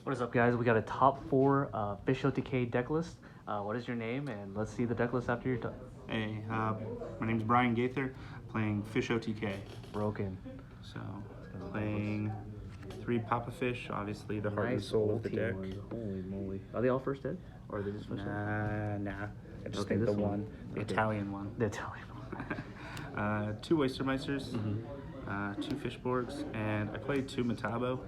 What is up, guys? We got a top 4 fish OTK deck list. What is your name? And let's see the deck list after you're done. Hey, my name's Brian Gaither, playing Fish OTK. Broken. So, playing 3 Papa Fish, obviously the heart and soul of the deck. Holy moly. Are they all first dead? Or are they just first dead? Nah. I just think the one. The Italian one. The Italian one. 2 Oyster Meisters. 2 Fishborgs, and I played 2 Metabo.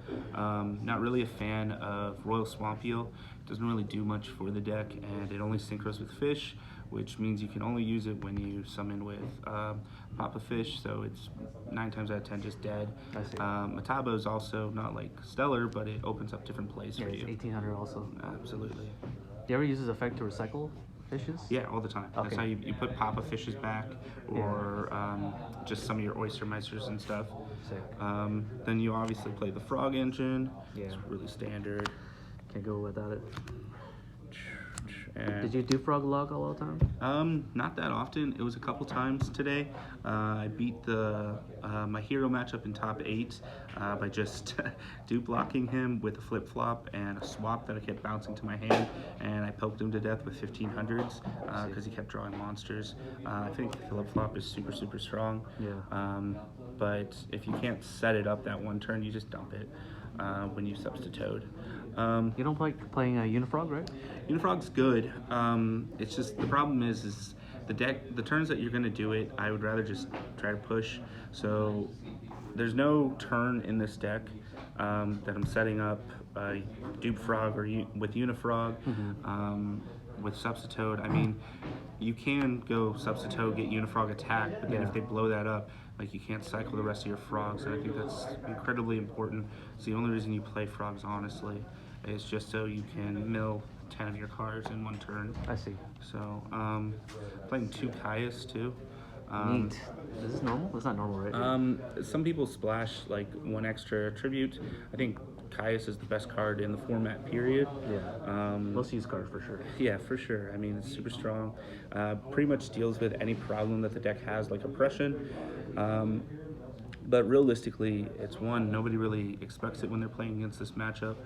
Not really a fan of Royal Swamp Eel. Doesn't really do much for the deck, and it only synchros with fish, which means you can only use it when you summon with Papa Fish, so it's 9 times out of 10 just dead. I see. Metabo is also not like stellar, but it opens up different plays for you. 1800 also. Absolutely. Do you ever use this effect to recycle fishes? Yeah, all the time. Okay. That's how you put Papa Fishes back, or just some of your Oyster Meisters and stuff. Sick. Then you obviously play the Frog Engine. Yeah. It's really standard. Can't go without it. And Did you do frog log all the time? Not that often. It was a couple times today. I beat the my hero matchup in top 8 by just dupe blocking him with a flip flop and a swap that I kept bouncing to my hand, and I poked him to death with 1500s because he kept drawing monsters. I think the flip flop is super strong. Yeah. But if you can't set it up that one turn, you just dump it when you substitute. You don't like playing a Unifrog, right? Unifrog's good. It's just the problem is the deck. The turns that you're gonna do it, I would rather just try to push. So there's no turn in this deck that I'm setting up Dupe Frog or with Unifrog. With Substitute, I mean, you can go Substitute, get Unifrog attack, but then if they blow that up, like, you can't cycle the rest of your frogs, and I think that's incredibly important. It's the only reason you play frogs, honestly, is just so you can mill 10 of your cards in one turn. I see. So, playing 2 Caius too. Neat. Is this normal? It's not normal, right? Some people splash like 1 extra tribute. I think Caius is the best card in the format, period. Yeah. Most used card for sure. Yeah, for sure. I mean, it's super strong. Pretty much deals with any problem that the deck has, like oppression. But realistically, it's 1, nobody really expects it when they're playing against this matchup,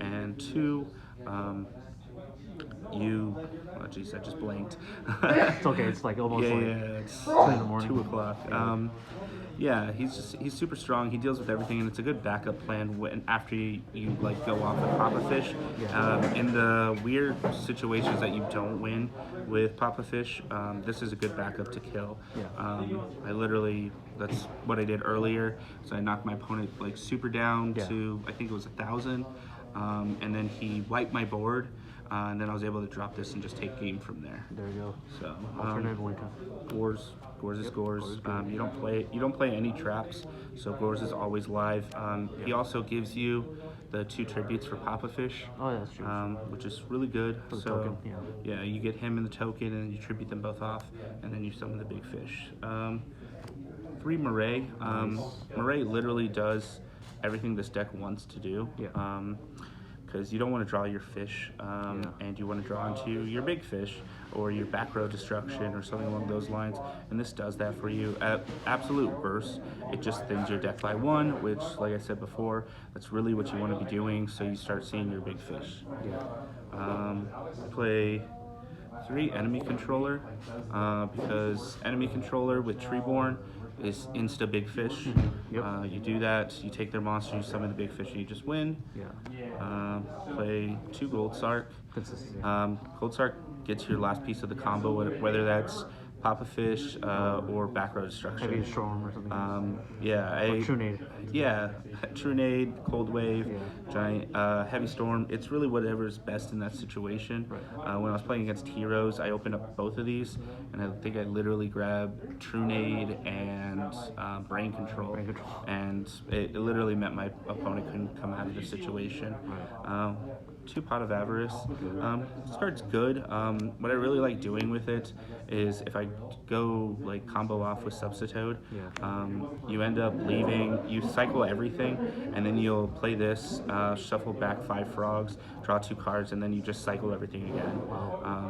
and 2, oh geez, I just blanked. It's okay. It's like almost it's 2 in the morning. 2 o'clock. Yeah, he's super strong. He deals with everything, and it's a good backup plan when after you like go off with Papa Fish. In the weird situations that you don't win with Papa Fish, this is a good backup to kill. That's what I did earlier. So I knocked my opponent like super down to, I think it was 1,000, and then he wiped my board. And then I was able to drop this and just take game from there. There you go. So Alternate Winter. Gores is Gores. You don't play any traps, so Gores is always live. He also gives you the 2 tributes for Papa Fish. Oh, yeah, that's true. Which is really good. For the so token, yeah, you get him in the token, and you tribute them both off, and then you summon the big fish. 3 Murray. Murray literally does everything this deck wants to do. Because you don't want to draw your fish, and you want to draw into your big fish or your back row destruction or something along those lines, and this does that for you. At absolute worst, it just thins your deck by 1, which, like I said before, that's really what you want to be doing, so you start seeing your big fish. Play 3 Enemy Controller, because Enemy Controller with Treeborn is insta big fish. You do that, you take their monster, you summon the big fish, and you just win. Play 2 Gold Sark. Gold Sark gets your last piece of the combo, whether that's Papa Fish or back row destruction. Heavy Storm or something. Trunade. Yeah, Trunade, Cold Wave, Giant, Heavy Storm. It's really whatever's best in that situation. When I was playing against heroes, I opened up both of these, and I think I literally grabbed Trunade and Brain Control. And it literally meant my opponent couldn't come out of the situation. 2 Pot of Avarice. This card's good. What I really like doing with it is if I go like combo off with Substitute, you end up leaving, you cycle everything, and then you'll play this, shuffle back 5 frogs, draw 2 cards, and then you just cycle everything again.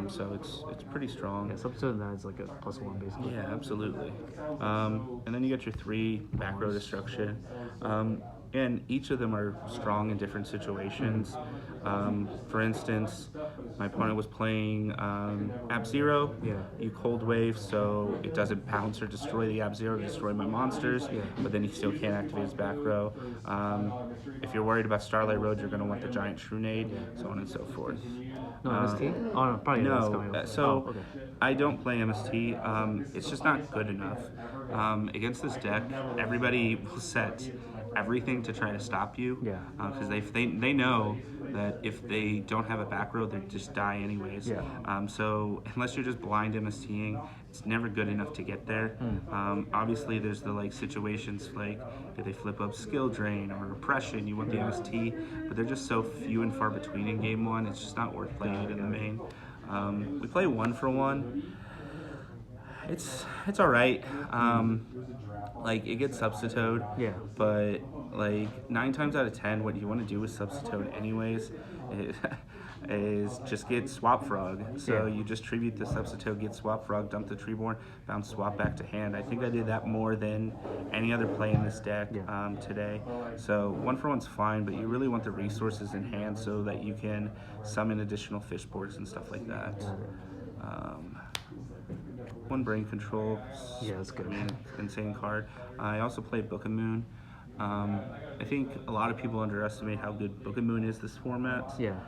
So it's pretty strong. Yeah, Substitute that is like a +1 basically. Yeah, absolutely. And then you get your 3 back row destruction. And each of them are strong in different situations. For instance, my opponent was playing Ab-Zero. Yeah. You Cold Wave, so it doesn't bounce or destroy the Ab-Zero, destroy my monsters, Yeah. but then he still can't activate his back row. If you're worried about Starlight Road, you're going to want the Giant Trunade, so on and so forth. No MST? Oh, no, probably that's coming No, up. so Oh, okay. I don't play MST. It's just not good enough. Against this deck, everybody will set everything to try to stop you. Yeah. Because they know that if they don't have a back row, they just die anyways. Yeah. So unless you're just blind MSTing, it's never good enough to get there. Obviously, there's the like situations like do they flip up skill drain or repression? You want the MST, but they're just so few and far between in game one. It's just not worth playing it in the main. We play 1-for-1. It's all right. Like it gets substituted. Yeah. But like 9 times out of 10, what you want to do with substitute anyways is just get swap frog. So Yeah. you just tribute the substitute, get swap frog, dump the treeborn, bounce swap back to hand. I think I did that more than any other play in this deck today. So 1-for-1's fine, but you really want the resources in hand so that you can summon additional fish boards and stuff like that. One brain control. Yeah, that's good. I mean, insane card. I also play Book of Moon. I think a lot of people underestimate how good Book of Moon is this format. Yeah.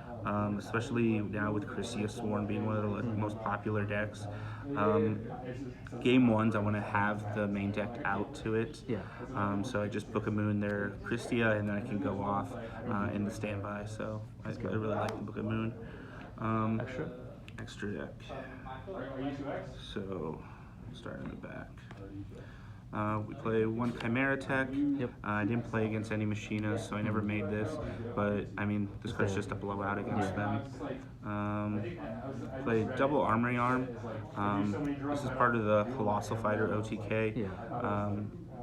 Especially now with Christia Sworn being one of the most popular decks. Game ones, I want to have the main deck out to it. Yeah. So I just Book of Moon their Christia, and then I can go off in the standby. So I really like the Book of Moon. Extra deck. So, start in the back. We play 1 Chimera Tech. Yep. I didn't play against any Machinas, so I never made this. But, I mean, this card's just a blowout against them. Play double Armory Arm. This is part of the Colossal Fighter OTK. Yeah.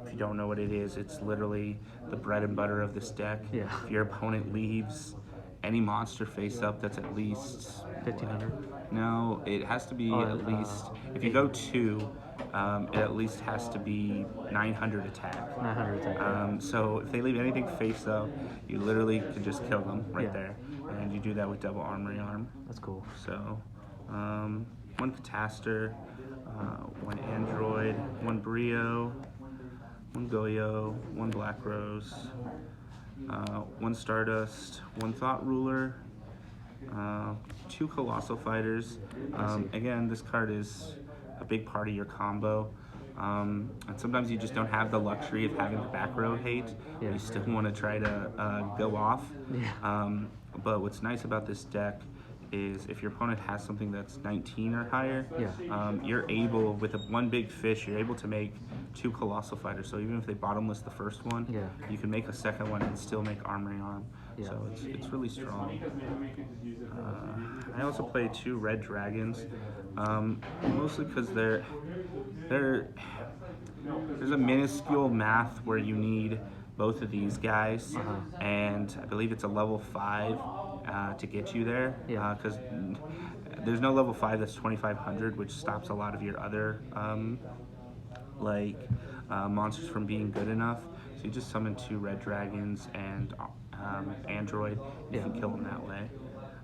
If you don't know what it is, it's literally the bread and butter of this deck. Yeah. If your opponent leaves any monster face up that's at least 1500. No, it has to be at least. If you go 2, it at least has to be 900 attack. 900 attack. So if they leave anything face up, you literally can just kill them right Yeah. there, and you do that with double Armory Arm. That's cool. So, 1 Cataster, 1 Android, 1 Brio, 1 Goyo, 1 Black Rose, 1 Stardust, 1 Thought Ruler, 2 Colossal Fighters. Again, this card is a big part of your combo. And sometimes you just don't have the luxury of having the back row hate. Yeah. You still want to try to go off. Yeah. But what's nice about this deck is if your opponent has something that's 19 or higher, you're able, with one big fish, you're able to make 2 Colossal Fighters. So even if they bottomless the first one, you can make a second one and still make Armory Arm. Yeah. So it's really strong. I also play 2 Red Dragons, mostly because there's a minuscule math where you need both of these guys, and I believe it's a level 5 to get you there, because there's no level 5 that's 2500, which stops a lot of your other monsters from being good enough. So you just summon 2 Red Dragons and Android, you can kill them that way.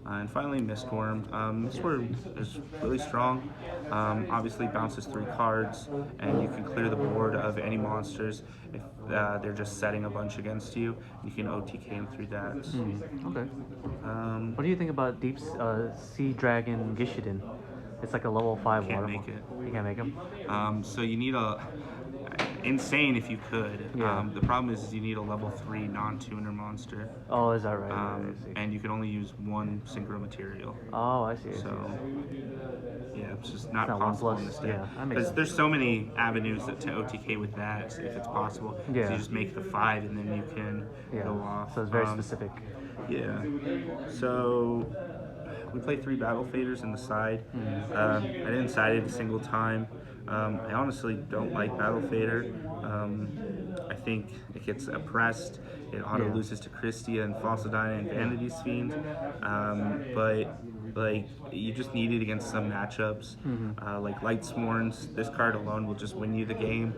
And finally, Mistworm. Mistworm is really strong. Obviously, bounces 3 cards, and you can clear the board of any monsters if they're just setting a bunch against you. You can OTK them through that. Okay. What do you think about Deep Sea Dragon Gishiden? It's like a level 5 Can't water. make it. You can't make him? So you need a... Insane if you could. Yeah. The problem is you need a level 3 non-tuner monster. Oh, is that right? I see. And you can only use 1 synchro material. Oh, I see. So, yeah, it's just not It's not possible 1+. in this deck. Yeah, that makes Because sense. there's so many avenues to OTK with that, if it's possible. Yeah. So you just make the 5 and then you can go off. So it's very specific. Yeah. So we play 3 Battle Faders in the side. I didn't side it a single time. I honestly don't like Battle Fader. I think it gets oppressed. It auto loses to Christia and Falsadine and Vanity's Fiend, but like you just need it against some matchups. Like Lightsworns, this card alone will just win you the game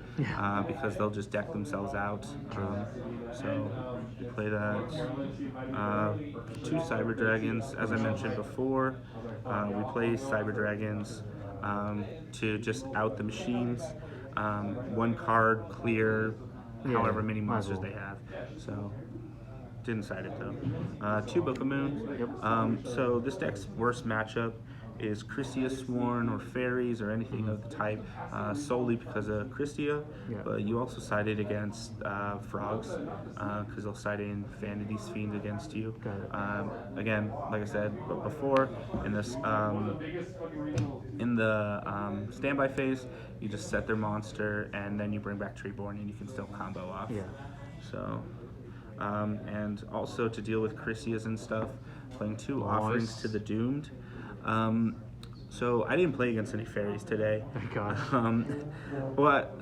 because they'll just deck themselves out. So you play that. 2 Cyber Dragons, as I mentioned before. We play Cyber Dragons to just out the machines. 1 card, clear, however many monsters they have. So didn't side it though. 2 Book of Moon. So this deck's worst matchup is Christia Sworn or Fairies or anything of the type, solely because of Christia. But you also sided against Frogs because they'll side in Vanity's Fiend against you. Again, like I said before, in this in the standby phase, you just set their monster and then you bring back Treeborn and you can still combo off. So. And also to deal with Christias and stuff, playing 2 Offerings to the Doomed. So I didn't play against any fairies today. Thank God. But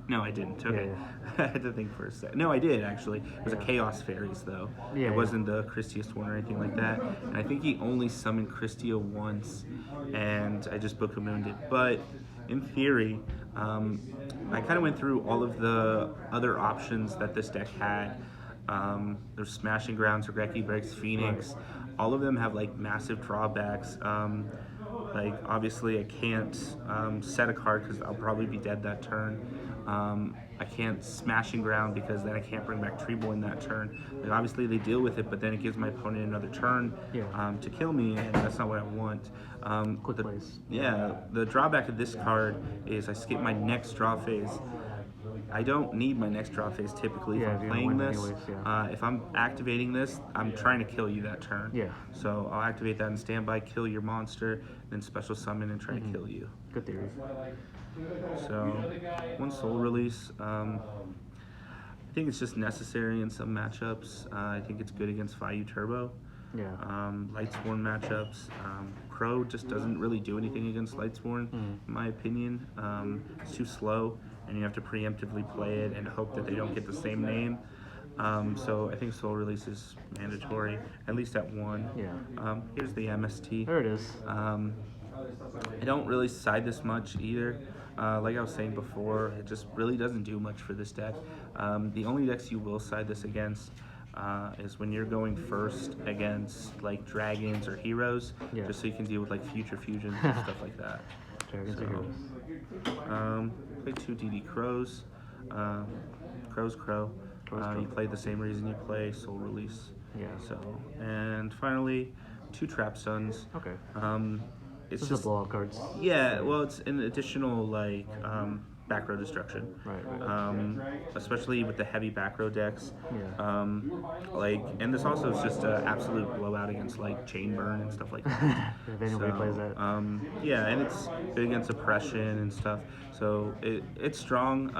no, I didn't. Okay, I had to think for a sec. No, I did actually. It was a Chaos Fairies though. It wasn't the Christia one or anything like that. And I think he only summoned Christia once, and I just Book of Mooned it. But in theory, I kind of went through all of the other options that this deck had. There's Smashing Grounds, Regeki Breaks, Phoenix. All of them have like massive drawbacks. Like obviously I can't set a card because I'll probably be dead that turn. I can't Smashing Ground because then I can't bring back Treeborn that turn. Like obviously they deal with it, but then it gives my opponent another turn to kill me, and that's not what I want. Quick plays. The drawback of this card is I skip my next draw phase. I don't need my next draw phase typically if I'm playing this. Anyways, if I'm activating this, I'm trying to kill you that turn. So I'll activate that in standby, kill your monster, then special summon and try to kill you. Good theory. So 1 Soul Release. I think it's just necessary in some matchups. I think it's good against Fire Turbo. Lightsworn matchups. Crow just doesn't really do anything against Lightsworn, in my opinion. It's too slow, and you have to preemptively play it and hope that they don't get the same name. So I think Soul Release is mandatory, at least at 1. Here's the MST. There it is. I don't really side this much either. Like I was saying before, it just really doesn't do much for this deck. The only decks you will side this against is when you're going first against like dragons or heroes, just so you can deal with like future fusions and stuff like that. Dragons or heroes. Play 2 DD Crows. Crow's Crow. You play the same reason you play Soul Release. So, and finally, 2 Trap Suns. It's Those just are blowout cards. Well, it's an additional like back row destruction. Especially with the heavy back row decks. Like, and this also is just an absolute blowout against like Chain Burn and stuff like that. If anybody plays that. And it's good against oppression and stuff. So it's strong.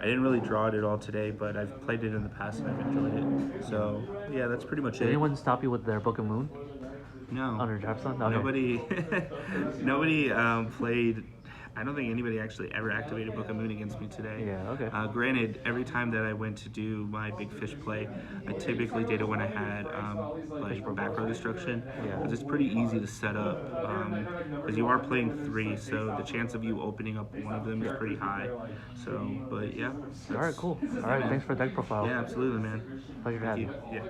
I didn't really draw it at all today, but I've played it in the past and I've enjoyed it. So yeah, that's pretty much it. Did anyone stop you with their Book of Moon? No. Under Trap Sun? Okay. Nobody played. I don't think anybody actually ever activated Book of Moon against me today. Granted, every time that I went to do my Big Fish play, I typically did it when I had like back row destruction, because it's pretty easy to set up. Because you are playing 3, so the chance of you opening up one of them is pretty high. So, but yeah. All right, cool. All right, thanks for the deck profile. Yeah, absolutely, man. Pleasure to have you. Yeah.